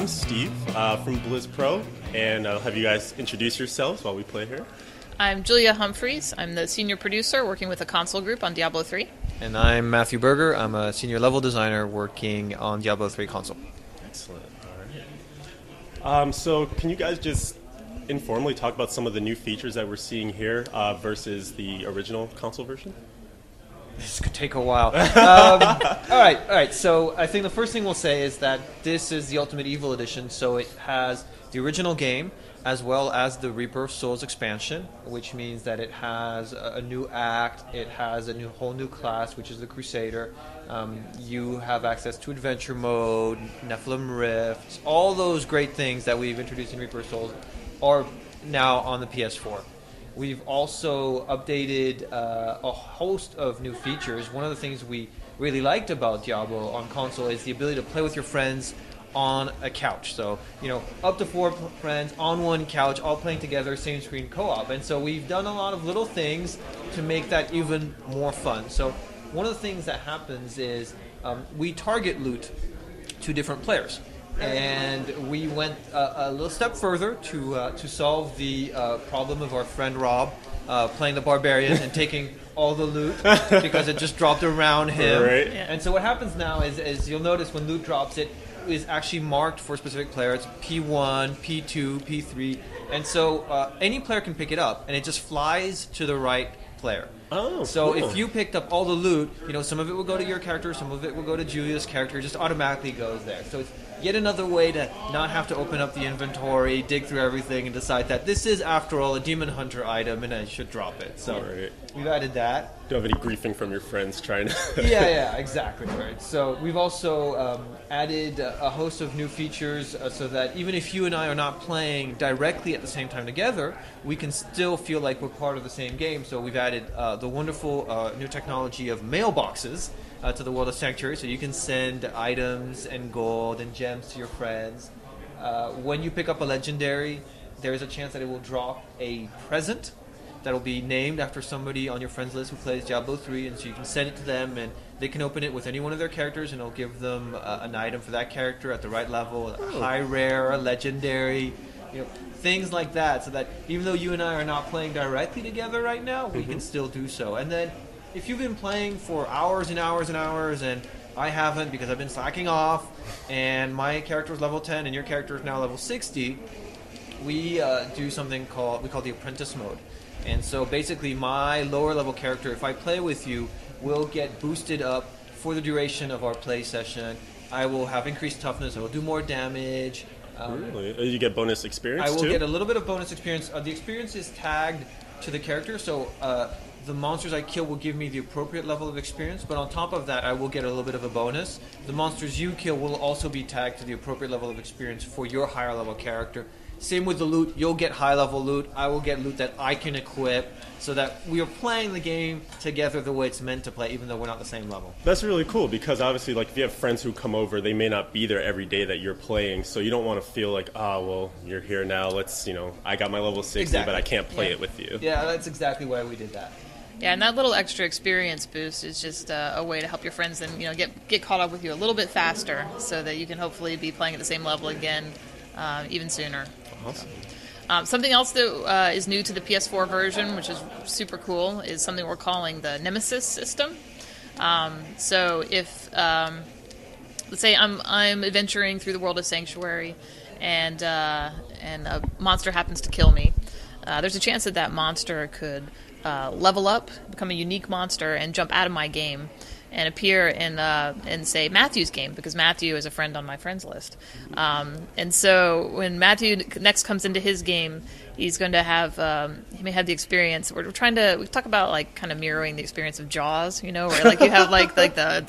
I'm Steve from Blizz Pro, and I'll have you guys introduce yourselves while we play here. I'm Julia Humphreys. I'm the senior producer working with a console group on Diablo 3. And I'm Matthew Berger. I'm a senior level designer working on Diablo 3 console. Excellent. All right. So can you guys just informally talk about some of the new features that we're seeing here versus the original console version? This could take a while. All right. So I think the first thing we'll say is that this is the Ultimate Evil Edition, so it has the original game as well as the Reaper of Souls expansion, which means that it has a new act, it has a whole new class, which is the Crusader. You have access to adventure mode, Nephilim Rifts, all those great things that we've introduced in Reaper of Souls are now on the PS4. We've also updated a host of new features. One of the things we really liked about Diablo on console is the ability to play with your friends on a couch. So, up to 4 friends on one couch, all playing together, same screen co-op. And so we've done a lot of little things to make that even more fun. So one of the things that happens is we target loot to different players. And we went a little step further to solve the problem of our friend Rob playing the barbarian and taking all the loot because it just dropped around him. Right. Yeah. And so what happens now is you'll notice when loot drops, it is actually marked for a specific player. It's P1, P2, P3. And so any player can pick it up, and it just flies to the right player. Oh, so cool. if you picked up all the loot, some of it will go to your character, some of it will go to Julia's character. It just automatically goes there. So it's yet another way to not have to open up the inventory, dig through everything, and decide that this is, after all, a Demon Hunter item, and I should drop it. So Right. we've added that. Don't have any griefing from your friends trying to... Yeah, exactly. Right. So we've also added a host of new features so that even if you and I are not playing directly at the same time together, we can still feel like we're part of the same game. So we've added the wonderful new technology of mailboxes to the World of Sanctuary, so you can send items and gold and gems to your friends. When you pick up a legendary, there is a chance that it will drop a present that will be named after somebody on your friends list who plays Diablo 3, and so you can send it to them, and they can open it with any one of their characters, and it'll give them an item for that character at the right level, a high rare, a legendary, things like that, so that even though you and I are not playing directly together right now, we can still do so. And then if you've been playing for hours and hours and hours, and I haven't because I've been slacking off, and my character is level 10 and your character is now level 60, we do something we call the Apprentice mode. And so basically my lower level character, if I play with you, will get boosted up for the duration of our play session. I will have increased toughness, I will do more damage. Really? You get bonus experience I will too? get a little bit of bonus experience. The experience is tagged to the character, so the monsters I kill will give me the appropriate level of experience, but on top of that, I will get a little bit of a bonus. The monsters you kill will also be tagged to the appropriate level of experience for your higher level character. Same with the loot. You'll get high level loot. I will get loot that I can equip, so that we are playing the game together the way it's meant to play, even though we're not the same level. That's really cool because obviously, if you have friends who come over, they may not be there every day that you're playing, so you don't want to feel like, you're here now. Let's, I got my level 60, Exactly. but I can't play it with you. Yeah, that's exactly why we did that. Yeah, and that little extra experience boost is just a way to help your friends and get caught up with you a little bit faster, so that you can hopefully be playing at the same level again even sooner. Awesome. Something else that is new to the PS4 version, which is super cool, is something we're calling the Nemesis system. So if, let's say I'm adventuring through the world of Sanctuary, and a monster happens to kill me, there's a chance that monster could level up, become a unique monster, and jump out of my game and appear in say Matthew's game, because Matthew is a friend on my friends list. And so when Matthew next comes into his game, he's going to have he may have the experience. We talk about kind of mirroring the experience of Jaws, where you have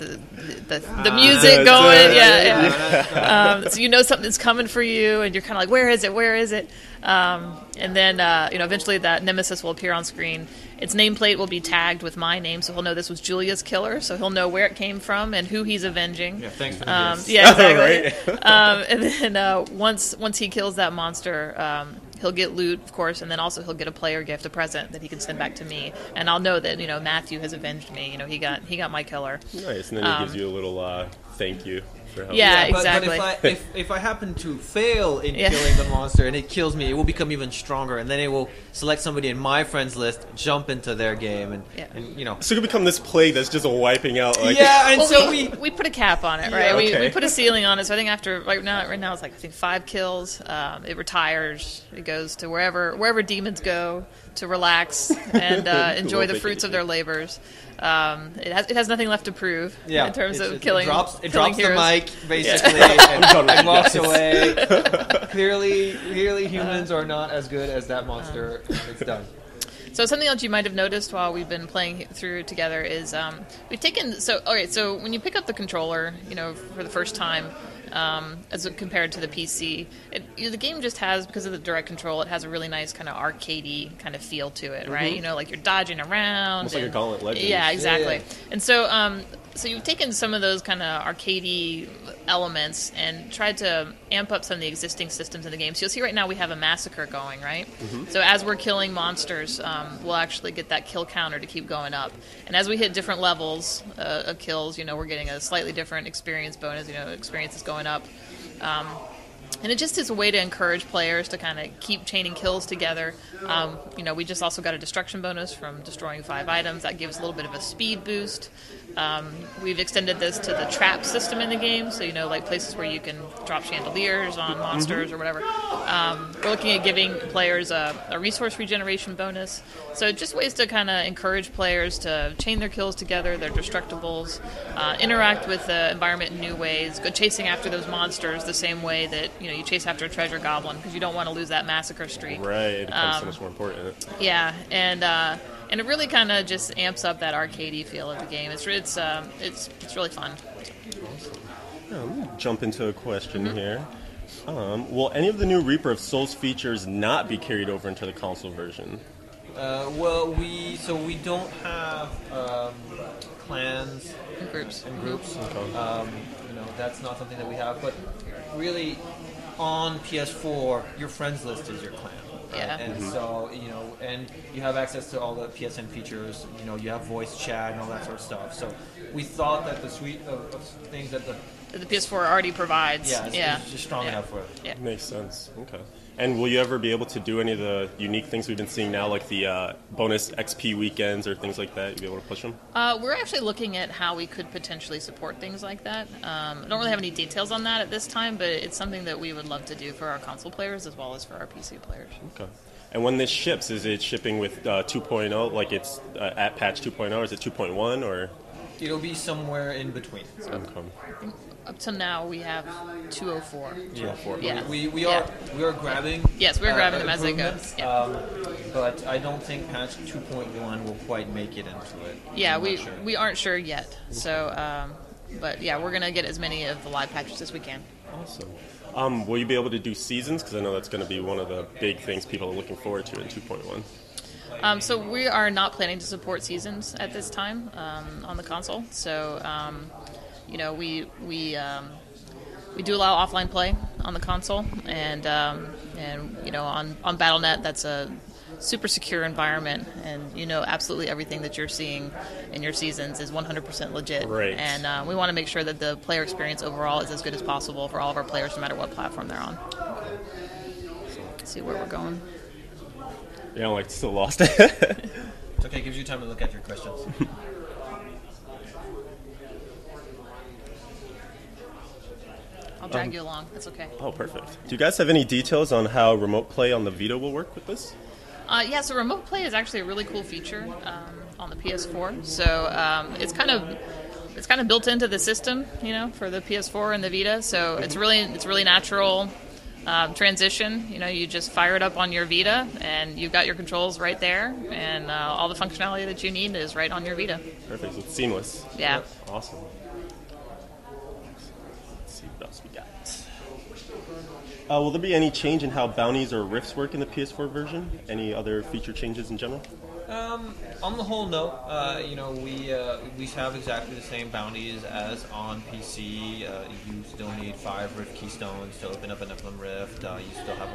the music going, yeah. So something's coming for you, and you're kind of like, where is it? And then eventually that Nemesis will appear on screen. Its nameplate will be tagged with my name, so he'll know this was Julia's killer, so he'll know where it came from and who he's avenging. Yeah, thanks for the gift. Yeah, exactly. Right. And then once he kills that monster, he'll get loot, of course, and then also he'll get a player gift, a present that he can send back to me, and I'll know that Matthew has avenged me. He got my killer. Nice, and then he gives you a little thank you for help. Yeah, but exactly. if I happen to fail in Yeah. killing the monster and it kills me, it will become even stronger, and then it will select somebody in my friends list, jump into their game, and you know. So it could become this plague that's just wiping out. Like, Yeah, and Well, so we put a cap on it, right? Yeah. We Okay. put a ceiling on it. So I think after right now it's like I think 5 kills. It retires. It goes to wherever demons go to relax and enjoy the fruits of their labors. It has nothing left to prove in terms of killing. It killing drops heroes. the mic basically done with and you walks guys. away. Clearly, humans are not as good as that monster. It's done. So something else you might have noticed while we've been playing through together is we've taken so when you pick up the controller, for the first time, as compared to the PC, the game just has, because of the direct control, it has a really nice kind of arcadey kind of feel to it, right? Like you're dodging around, almost like a Gauntlet Legends. Yeah, exactly. Yeah. And so you've taken some of those kind of arcadey elements and tried to amp up some of the existing systems in the game. So you'll see right now we have a massacre going, right? So as we're killing monsters, we'll actually get that kill counter to keep going up. And as we hit different levels of kills, we're getting a slightly different experience bonus. Experience is going up. And it just is a way to encourage players to kind of keep chaining kills together. We just also got a destruction bonus from destroying 5 items. That gives a little bit of a speed boost. We've extended this to the trap system in the game, so like places where you can drop chandeliers on monsters or whatever. We're looking at giving players a resource regeneration bonus. So just ways to kind of encourage players to chain their kills together, their destructibles, interact with the environment in new ways, go chasing after those monsters the same way that you chase after a treasure goblin, because you don't want to lose that massacre streak. Right, it becomes so much more important. Yeah, and it really kind of just amps up that arcadey feel of the game. It's really fun. Let me jump into a question here. Will any of the new Reaper of Souls features not be carried over into the console version? We don't have clans In groups. Okay. That's not something that we have. But really, on PS4, your friends list is your clan. Right? Yeah. And so, and you have access to all the PSN features. You have voice chat and all that sort of stuff. So we thought that the suite of things that The PS4 already provides. it's just strong enough for it. Yeah. Makes sense. Okay. And will you ever be able to do any of the unique things we've been seeing now, like the bonus XP weekends or things like that? You'll be able to push them? We're actually looking at how we could potentially support things like that. I don't really have any details on that at this time, but it's something that we would love to do for our console players as well as for our PC players. Okay. And when this ships, is it shipping with 2.0, like it's at patch 2.0, or is it 2.1, or? It'll be somewhere in between. Okay. Up till now, we have 204. Yeah. We are grabbing. Yes, we're grabbing them as they go. improvements, Yeah. But I don't think patch 2.1 will quite make it into it. Yeah, I'm not sure. we aren't sure yet. So, but yeah, we're gonna get as many of the live patches as we can. Awesome. Will you be able to do seasons? Because I know that's going to be one of the big things people are looking forward to in 2.1. So we are not planning to support seasons at this time on the console. So, we do allow offline play on the console, and on BattleNet, that's a super secure environment, and absolutely everything that you're seeing in your seasons is 100% legit. Right. And we want to make sure that the player experience overall is as good as possible for all of our players, no matter what platform they're on. Let's see where we're going. Yeah, I'm still lost. It's okay. It gives you time to look at your questions. I'll drag you along. That's okay. Oh, perfect. Do you guys have any details on how remote play on the Vita will work with this? So remote play is actually a really cool feature on the PS4. So it's kind of built into the system, for the PS4 and the Vita. So it's really natural transition. You just fire it up on your Vita, and you've got your controls right there, and all the functionality that you need is right on your Vita. Perfect. So it's seamless. Yeah. Yep. Awesome. Let's see what else we got. Will there be any change in how bounties or rifts work in the PS4 version? Any other feature changes in general? On the whole, no. We have exactly the same bounties as on PC. You still need 5 Rift Keystones to open up an Nephilim Rift. You still have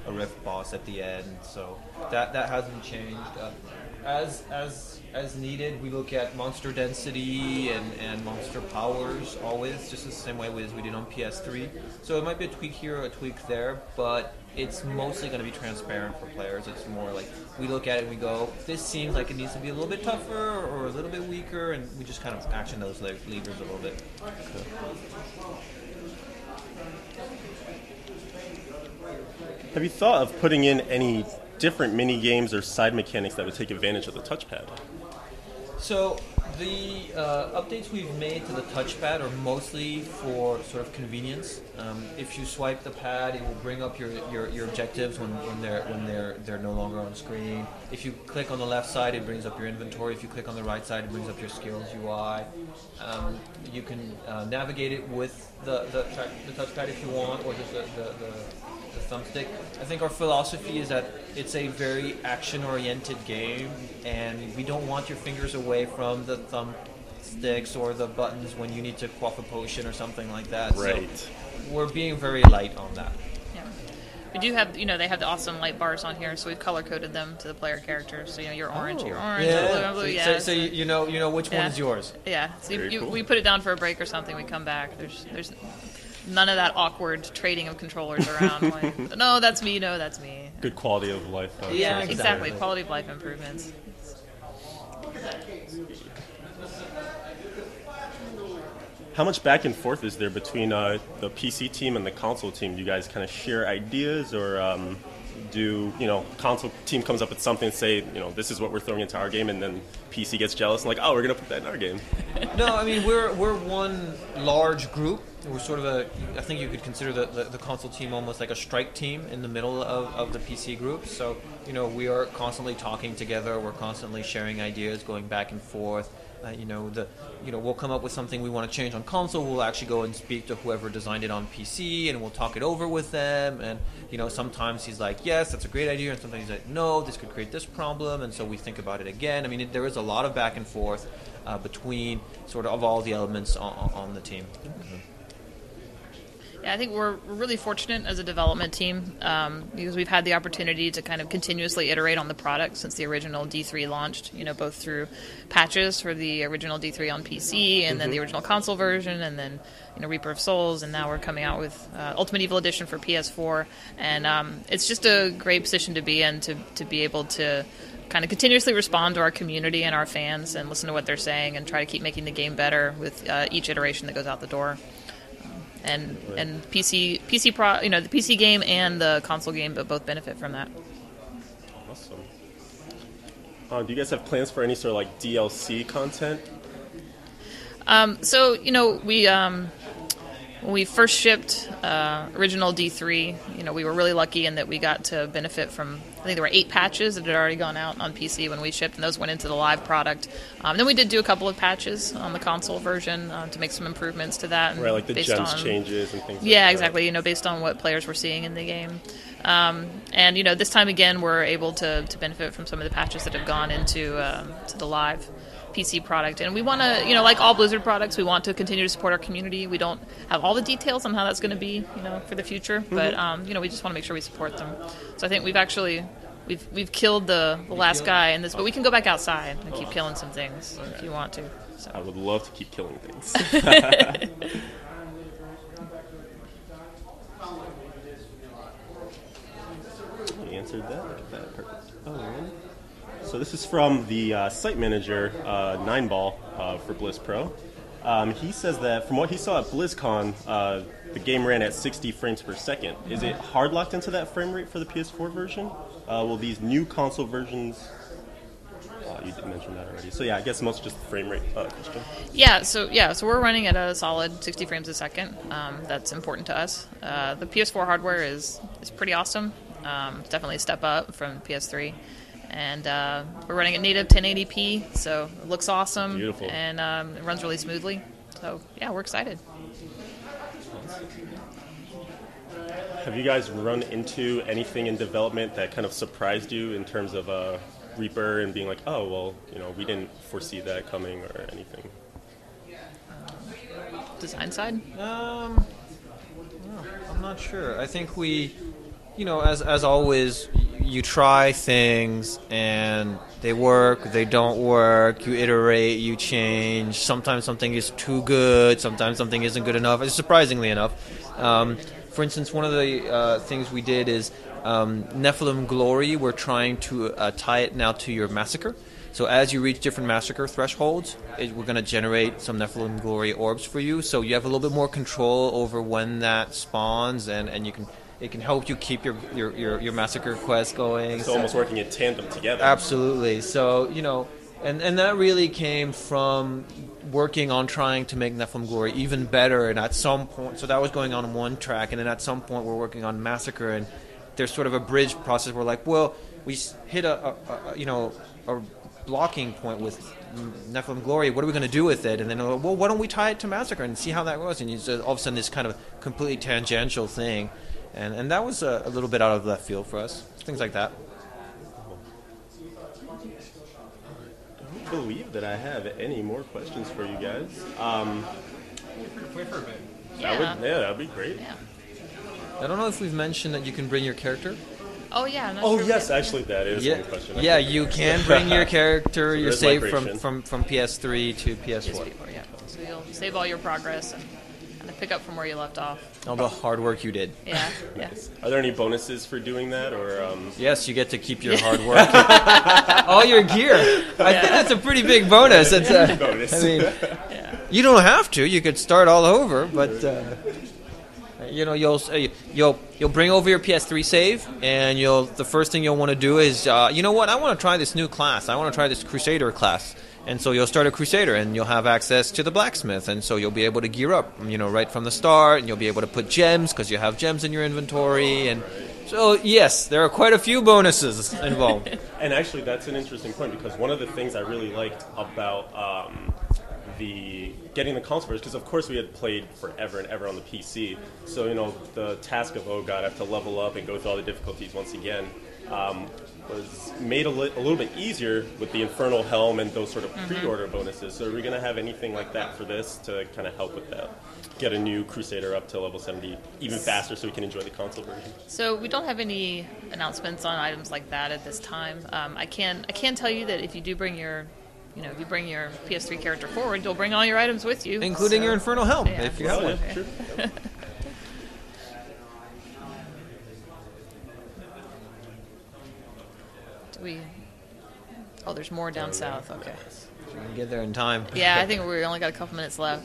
a Rift boss at the end. So that hasn't changed. As needed, we look at monster density and monster powers always, just the same way as we did on PS3. So it might be a tweak here or a tweak there, but it's mostly going to be transparent for players. It's more like we look at it and we go, this seems like it needs to be a little bit tougher or a little bit weaker, and we just kind of action those levers a little bit. Have you thought of putting in any different mini games or side mechanics that would take advantage of the touchpad? So the updates we've made to the touchpad are mostly for sort of convenience. If you swipe the pad, it will bring up your objectives when they're no longer on screen. If you click on the left side, it brings up your inventory. If you click on the right side, it brings up your skills UI. You can navigate it with the touchpad if you want, or just the thumbstick. I think our philosophy is that it's a very action-oriented game, and we don't want your fingers away from the thumbsticks or the buttons when you need to quaff a potion or something like that. Right. So we're being very light on that. Yeah. We do have, they have the awesome light bars on here, so we've color-coded them to the player characters. So, you're orange, you're orange, Yeah. blue, yeah. So you know which one is yours. Yeah. So Cool. we put it down for a break or something, we come back. There's none of that awkward trading of controllers around. Like, no, that's me. No, that's me. Good quality of life. Yeah, choices Exactly. there. Quality of life improvements. How much back and forth is there between the PC team and the console team? Do you guys kind of share ideas, or console team comes up with something and say, this is what we're throwing into our game, and then PC gets jealous and like, oh, we're going to put that in our game? No, I mean, we're one large group. We're sort of I think you could consider the console team almost like a strike team in the middle of the PC group. So, we are constantly talking together. We're constantly sharing ideas, going back and forth. We'll come up with something we want to change on console. We'll actually go and speak to whoever designed it on PC, and we'll talk it over with them. And sometimes he's like, "Yes, that's a great idea," and sometimes he's like, "No, this could create this problem." And so we think about it again. I mean, there is a lot of back and forth between sort of all the elements on the team. Mm-hmm. Yeah, I think we're really fortunate as a development team because we've had the opportunity to kind of continuously iterate on the product since the original D3 launched, both through patches for the original D3 on PC and then the original console version, and then Reaper of Souls, and now we're coming out with Ultimate Evil Edition for PS4. And it's just a great position to be in to be able to kind of continuously respond to our community and our fans and listen to what they're saying and try to keep making the game better with each iteration that goes out the door. And PC the PC game and the console game, but both benefit from that. Awesome. Do you guys have plans for any sort of like DLC content? When we first shipped original D3, we were really lucky in that we got to benefit from, I think there were 8 patches that had already gone out on PC when we shipped, and those went into the live product. Then we did do a couple of patches on the console version to make some improvements to that. Right, like the gems changes and things like that. Yeah, exactly, based on what players were seeing in the game. And this time again, we're able to benefit from some of the patches that have gone into to the live PC product, and we want to, like all Blizzard products, we want to continue to support our community. We don't have all the details on how that's going to be, for the future, but we just want to make sure we support them. So I think we've killed the last guy in this, but we can go back outside and keep killing some things if you want to. So. I would love to keep killing things. You answered that. Perfect. So this is from the site manager, 9ball, for Blizz Pro. He says that from what he saw at BlizzCon, the game ran at 60 frames per second. Is it hard locked into that frame rate for the PS4 version? Will these new console versions... you did mention that already. So yeah, I guess most just the frame rate question. So we're running at a solid 60 frames a second. That's important to us. The PS4 hardware is pretty awesome. Definitely a step up from PS3. And we're running at native 1080p, so it looks awesome. Beautiful. And it runs really smoothly. So, yeah, we're excited. Have you guys run into anything in development that kind of surprised you in terms of Reaper and being like, oh, well, we didn't foresee that coming or anything? Design side? I'm not sure. I think as always, you try things and they work, they don't work. You iterate, you change. Sometimes something is too good. Sometimes something isn't good enough. Surprisingly enough, for instance, one of the things we did is Nephilim Glory. We're trying to tie it now to your massacre. So as you reach different massacre thresholds, we're going to generate some Nephilim Glory orbs for you. So you have a little bit more control over when that spawns, and it can help you keep your massacre quest going. So almost working in tandem together. Absolutely. So, and that really came from working on trying to make Nephilim Glory even better. And at some point, so that was going on one track, and then at some point we're working on Massacre, and there's sort of a bridge process. We're like, well, we hit a blocking point with Nephilim Glory. What are we going to do with it? And then, well, why don't we tie it to Massacre and see how that goes? And you just, all of a sudden, this kind of completely tangential thing. And that was a little bit out of left field for us. Things like that. I don't believe that I have any more questions for you guys. Wait for a bit. That would be great. Yeah. I don't know if we've mentioned that you can bring your character. Oh yeah. I'm not Oh sure yes, actually that is one question. Yeah, you can bring your character, your there's save migration. from PS3 to PS4. Yeah. So you'll save all your progress and pick up from where you left off. All the hard work you did. Yeah. Yeah. Nice. Are there any bonuses for doing that, or? Yes, you get to keep your hard work. All your gear. I think that's a pretty big bonus. It's bonus. I mean, you don't have to. You could start all over, but you'll bring over your PS3 save, and the first thing you'll want to do is I want to try this new class. I want to try this Crusader class. And so you'll start a Crusader, and you'll have access to the blacksmith, and so you'll be able to gear up, right from the start, and you'll be able to put gems, because you have gems in your inventory, and so, yes, there are quite a few bonuses involved. And actually, that's an interesting point, because one of the things I really liked about getting the console version, because of course we had played forever and ever on the PC, so, the task of, oh god, I have to level up and go through all the difficulties once again, was made a little bit easier with the Infernal Helm and those sort of pre-order bonuses. So are we going to have anything like that for this to kind of help with that? Get a new Crusader up to level 70 even faster so we can enjoy the console version? So we don't have any announcements on items like that at this time. I can tell you that if you do bring your PS3 character forward, you'll bring all your items with you. Including your Infernal Helm, Yeah. if you have one. True. There's more down south. Okay. You can get there in time. Yeah, I think we only got a couple minutes left.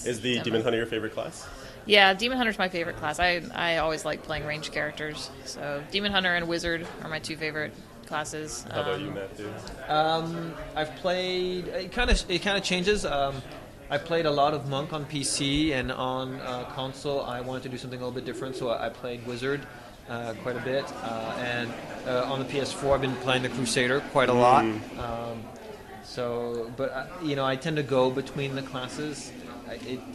Is the Demon Hunter your favorite class? Yeah, Demon Hunter's my favorite class. I always like playing ranged characters. So Demon Hunter and Wizard are my two favorite classes. How about you, Matthew? I've played. It kind of changes. I played a lot of Monk on PC, and on console I wanted to do something a little bit different, so I played Wizard quite a bit, and on the PS4 I've been playing the Crusader quite a lot. I tend to go between the classes.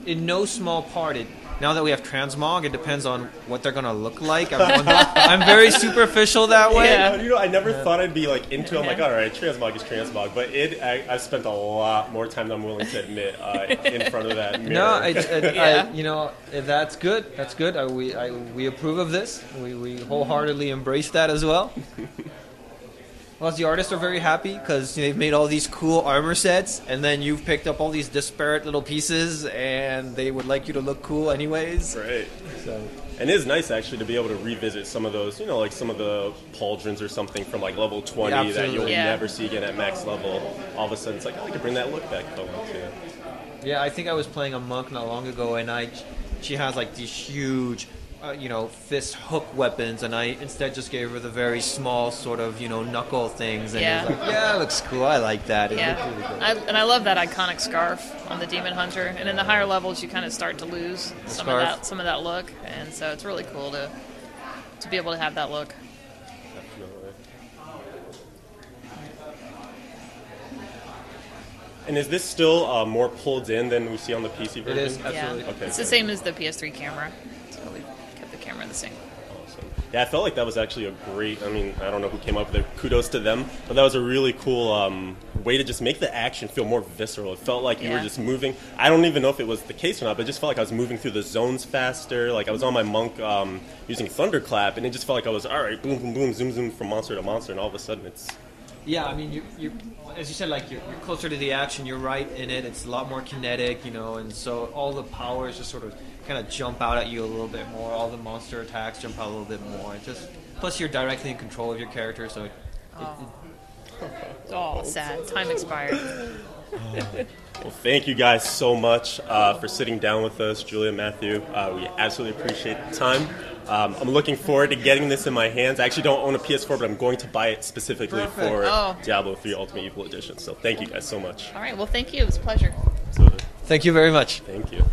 In no small part, now that we have transmog, it depends on what they're going to look like. I'm very superficial that way. Yeah. I never thought I'd be like into. I'm like, all right, transmog is transmog, but I've spent a lot more time than I'm willing to admit in front of that mirror. No, that's good. That's good. We approve of this. We wholeheartedly embrace that as well. Plus, the artists are very happy because they've made all these cool armor sets, and then you've picked up all these disparate little pieces, and they would like you to look cool anyways. Right. So. And it is nice, actually, to be able to revisit some of those, like some of the pauldrons or something from, like, level 20 that you'll never see again at max level. All of a sudden, it's like, I like to bring that look back home, too. Yeah, I think I was playing a monk not long ago, and she has, like, these huge... fist hook weapons, and I instead just gave her the very small sort of, knuckle things, and it was like, it looks cool, I like that. It looked really good. I love that iconic scarf on the Demon Hunter, and in the higher levels you kind of start to lose some of that look, and so it's really cool to be able to have that look. Definitely. And is this still more pulled in than we see on the PC version? It is, absolutely. Yeah. Okay, It's the same as the PS3 camera, so we kept the camera the same. Awesome. Yeah, I felt like that was actually a great, I mean, I don't know who came up with it, kudos to them, but that was a really cool way to just make the action feel more visceral. It felt like you were just moving. I don't even know if it was the case or not, but it just felt like I was moving through the zones faster. Like I was on my monk using Thunderclap, and it just felt like I was, all right, boom, boom, boom, zoom, zoom from monster to monster, and all of a sudden it's... Yeah, I mean, you as you said, like you're closer to the action. You're right in it. It's a lot more kinetic, and so all the powers just sort of kind of jump out at you a little bit more. All the monster attacks jump out a little bit more. Plus you're directly in control of your character, so. Sad. Time expired. Well, thank you guys so much for sitting down with us, Julia, Matthew. We absolutely appreciate the time. I'm looking forward to getting this in my hands. I actually don't own a PS4, but I'm going to buy it specifically for Diablo 3 Ultimate Evil Edition. So thank you guys so much. All right. Well, thank you. It was a pleasure. Absolutely. Thank you very much. Thank you.